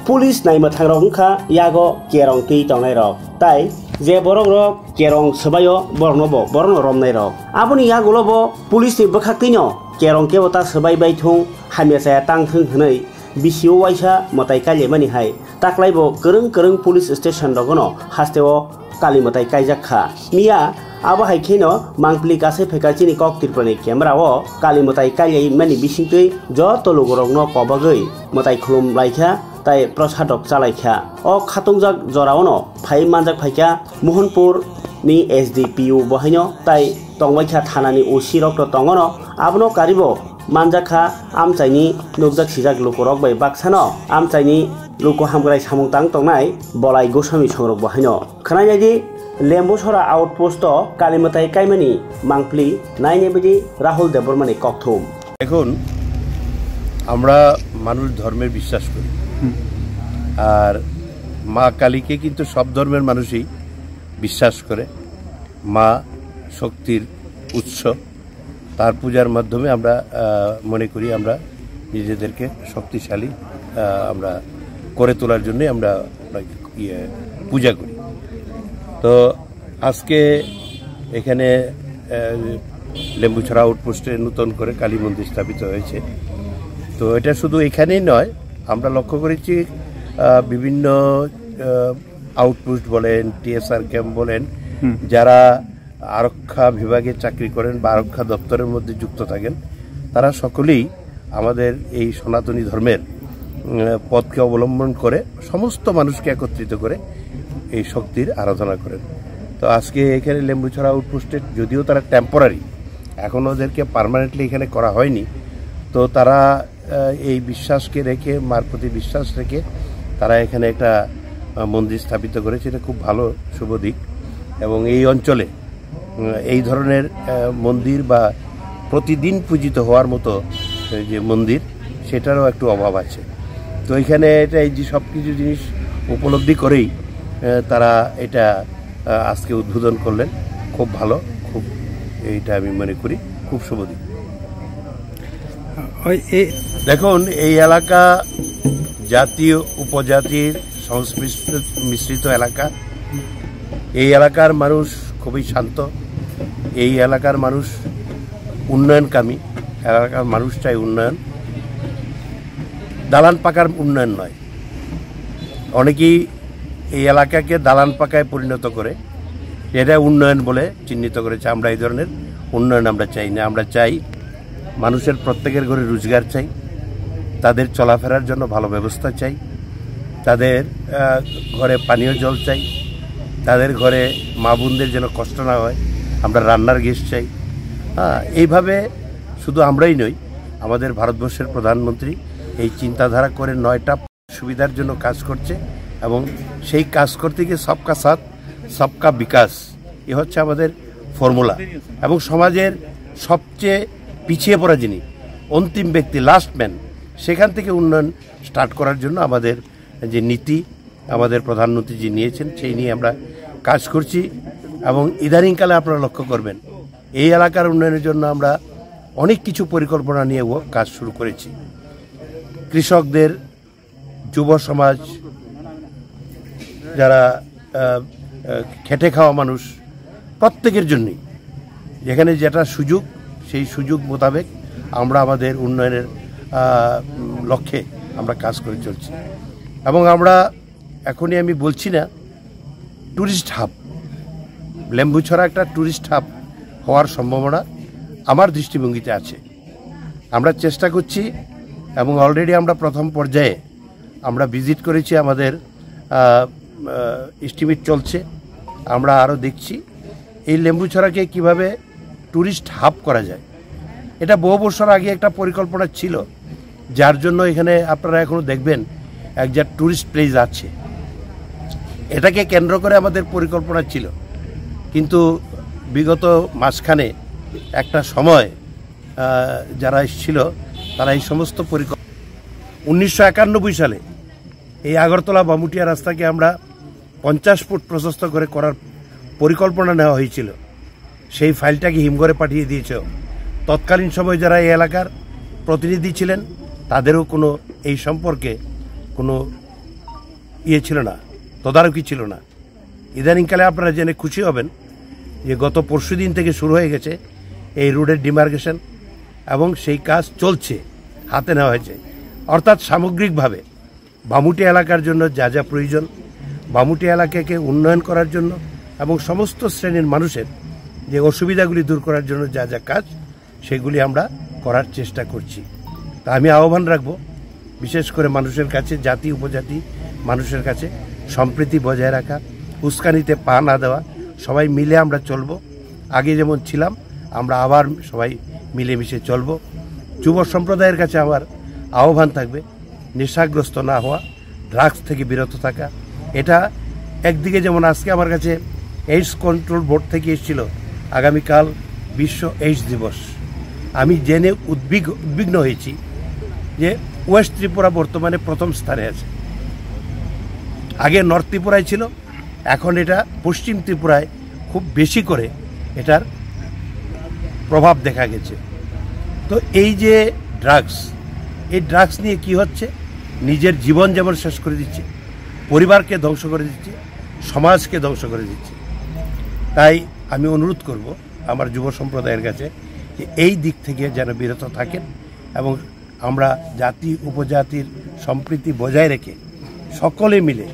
Police নাইমা থাংরক হংখা ইয়াgo kerong tui tongnai rok tai je borok rok kerong swaio borokno romnai rok aboni yagulo bo pulis ni bwkhak tino kerong kebo ta swabai bai thung hamya saya tang thung hnei bisio waisa motai kaile mani hai taklai bo kereng pulis station rogono hasteo kali motai kaijak kha mia abo haikeno mangpli kase phekachini kok tirpani camera o kali motai kaile mani bisingtui jo tolugorokno kobagoi motai khulum laikha tai prosadok chalaikha o khatungjak joraono phai manjak phaikha mohanpur ni SDPU bohaino tai tongwaikha thanani OC rok to tongono abono karibo manjakha amchaini nukjak sijak lukorok bai baksano amchaini luko hamgrai samung tang tongnai bolai gosami songrok bohaino khanaidi Lembucherra outpost কালিমাতাই কাইমানি মাংপলি নাইনেবেদি রাহুল দেববর্মানি ককথুম। এখন আমরা মানুষ ধর্মের বিশ্বাস করি আর মা কালীকে কিন্তু সব ধর্মের মানুষই বিশ্বাস করে। মা শক্তির উৎস, তার পূজার মাধ্যমে আমরা মনে করি আমরা নিজেদেরকে শক্তিশালী আমরা করে তোলার জন্য আমরা পূজা করি। তো আজকে এখানে লেম্বুছড়া আউটপোস্টে নতুন করে কালী মন্দির স্থাপিত হয়েছে। তো এটা শুধু এখানেই নয়, আমরা লক্ষ্য করেছি বিভিন্ন আউটপোস্ট বলেন, TSR ক্যাম্প বলেন, যারা আরক্ষা বিভাগে চাকরি করেন বা আরক্ষা দপ্তরের মধ্যে যুক্ত থাকেন, তারা সকলেই আমাদের এই সনাতনী ধর্মের পথকে অবলম্বন করে সমস্ত মানুষকে একত্রিত করে এই শক্তির আরাধনা করেন। তো আজকে এখানে লেম্বুছড়া আউটপোস্টে যদিও তারা টেম্পোরারি, এখন ওদেরকে পার্মানেন্টলি এখানে করা হয়নি, তো তারা এই বিশ্বাসকে রেখে, মার প্রতি বিশ্বাস রেখে তারা এখানে একটা মন্দির স্থাপিত করেছে। এটা খুব ভালো শুভ দিক। এবং এই অঞ্চলে এই ধরনের মন্দির বা প্রতিদিন পূজিত হওয়ার মতো যে মন্দির, সেটারও একটু অভাব আছে। তো এখানে এটা এই যে সব কিছু জিনিস উপলব্ধি করেই তারা এটা আজকে উদ্বোধন করলেন। খুব ভালো, খুব এইটা আমি মনে করি খুব শুভ দিক। দেখুন, এই এলাকা জাতীয় উপজাতির মিশ্রিত এলাকা। এই এলাকার মানুষ খুবই শান্ত। এই এলাকার মানুষ উন্নয়নকামী। এলাকার মানুষ চাই উন্নয়ন, দালান পাকার উন্নয়ন নয়। অনেকেই এই এলাকাকে দালান পাকায় পরিণত করে এটা উন্নয়ন বলে চিহ্নিত করেছে। আমরা এই ধরনের উন্নয়ন আমরা চাই না। আমরা চাই মানুষের প্রত্যেকের ঘরে রোজগার চাই, তাদের চলাফেরার জন্য ভালো ব্যবস্থা চাই, তাদের ঘরে পানীয় জল চাই, তাদের ঘরে মা বোনদের যেন কষ্ট না হয়, আমরা রান্নার গ্যাস চাই। এইভাবে শুধু আমরাই নই, আমাদের ভারতবর্ষের প্রধানমন্ত্রী এই চিন্তাধারা করে 9টা সুবিধার জন্য কাজ করছে। এবং সেই কাজ করতে গিয়ে সবকা সাথ সবকা বিকাশ, এ হচ্ছে আমাদের ফর্মুলা। এবং সমাজের সবচেয়ে পিছিয়ে পড়া যিনি অন্তিম ব্যক্তি, লাস্ট ম্যান, সেখান থেকে উন্নয়ন স্টার্ট করার জন্য আমাদের যে নীতি আমাদের প্রধানমন্ত্রী যে নিয়েছেন, সেই নিয়ে আমরা কাজ করছি। এবং ইদানিংকালে আপনারা লক্ষ্য করবেন এই এলাকার উন্নয়নের জন্য আমরা অনেক কিছু পরিকল্পনা নিয়ে কাজ শুরু করেছি। কৃষকদের, যুব সমাজ, যারা খেটে খাওয়া মানুষ, প্রত্যেকের জন্যই যেখানে যেটা সুযোগ, সেই সুযোগ মোতাবেক আমরা আমাদের উন্নয়নের লক্ষ্যে আমরা কাজ করে চলছি। এবং আমরা এখনই আমি বলছি না, ট্যুরিস্ট হাব, লেম্বুছড়া একটা ট্যুরিস্ট হাব হওয়ার সম্ভাবনা আমার দৃষ্টিভঙ্গিতে আছে। আমরা চেষ্টা করছি এবং অলরেডি আমরা প্রথম পর্যায়ে আমরা ভিজিট করেছি, আমাদের এস্টিমেট চলছে। আমরা আরও দেখছি এই লেম্বুছড়াকে কিভাবে ট্যুরিস্ট হাব করা যায়। এটা বহু বছর আগে একটা পরিকল্পনা ছিল, যার জন্য এখানে আপনারা এখনও দেখবেন এক যা ট্যুরিস্ট প্লেস আছে। এটাকে কেন্দ্র করে আমাদের পরিকল্পনা ছিল, কিন্তু বিগত মাসখানে একটা সময় যারা এসেছিল তারা এই সমস্ত পরিকল্পনা 1991 সালে এই আগরতলা বামুটিয়া রাস্তাকে আমরা 50 ফুট প্রশস্ত করে করার পরিকল্পনা নেওয়া হয়েছিল। সেই ফাইলটাকে হিমঘরে পাঠিয়ে দিয়েছে। তৎকালীন সময় যারা এই এলাকার প্রতিনিধি ছিলেন তাদেরও কোনো এই সম্পর্কে কোনো ইয়ে ছিল না, তদারকি ছিল না। ইদানিংকালে আপনারা জেনে খুশি হবেন যে গত পরশুদিন থেকে শুরু হয়ে গেছে এই রোডের ডিমার্কেশন, এবং সেই কাজ চলছে, হাতে নেওয়া হয়েছে। অর্থাৎ সামগ্রিকভাবে বামুটি এলাকার জন্য যা যা প্রয়োজন, বামুটি এলাকাকে উন্নয়ন করার জন্য এবং সমস্ত শ্রেণীর মানুষের যে অসুবিধাগুলি দূর করার জন্য যা যা কাজ, সেগুলি আমরা করার চেষ্টা করছি। তা আমি আহ্বান রাখব বিশেষ করে মানুষের কাছে, জাতি উপজাতি মানুষের কাছে সম্প্রীতি বজায় রাখা, উস্কানিতে পা না দেওয়া, সবাই মিলে আমরা চলব। আগে যেমন ছিলাম আমরা আবার সবাই মিলেমিশে চলব। যুব সম্প্রদায়ের কাছে আমার আহ্বান থাকবে নেশাগ্রস্ত না হওয়া, ড্রাগস থেকে বিরত থাকা। এটা একদিকে যেমন আজকে আমার কাছে এইডস কন্ট্রোল বোর্ড থেকে এসেছিল আগামীকাল বিশ্ব এইডস দিবস। আমি জেনে উদ্বিগ্ন হয়েছি যে ওয়েস্ট ত্রিপুরা বর্তমানে প্রথম স্থানে আছে। আগে নর্থ ত্রিপুরায় ছিল, এখন এটা পশ্চিম ত্রিপুরায় খুব বেশি করে এটার প্রভাব দেখা গেছে। তো এই যে ড্রাগস, এই ড্রাগস নিয়ে কি হচ্ছে, নিজের জীবন যেমন শেষ করে দিচ্ছে, পরিবারকে ধ্বংস করে দিচ্ছে, সমাজকে ধ্বংস করে দিচ্ছে। তাই আমি অনুরোধ করব আমার যুব সম্প্রদায়ের কাছে যে এই দিক থেকে যেন বিরত থাকেন এবং আমরা জাতি উপজাতির সম্প্রীতি বজায় রেখে সকলে মিলে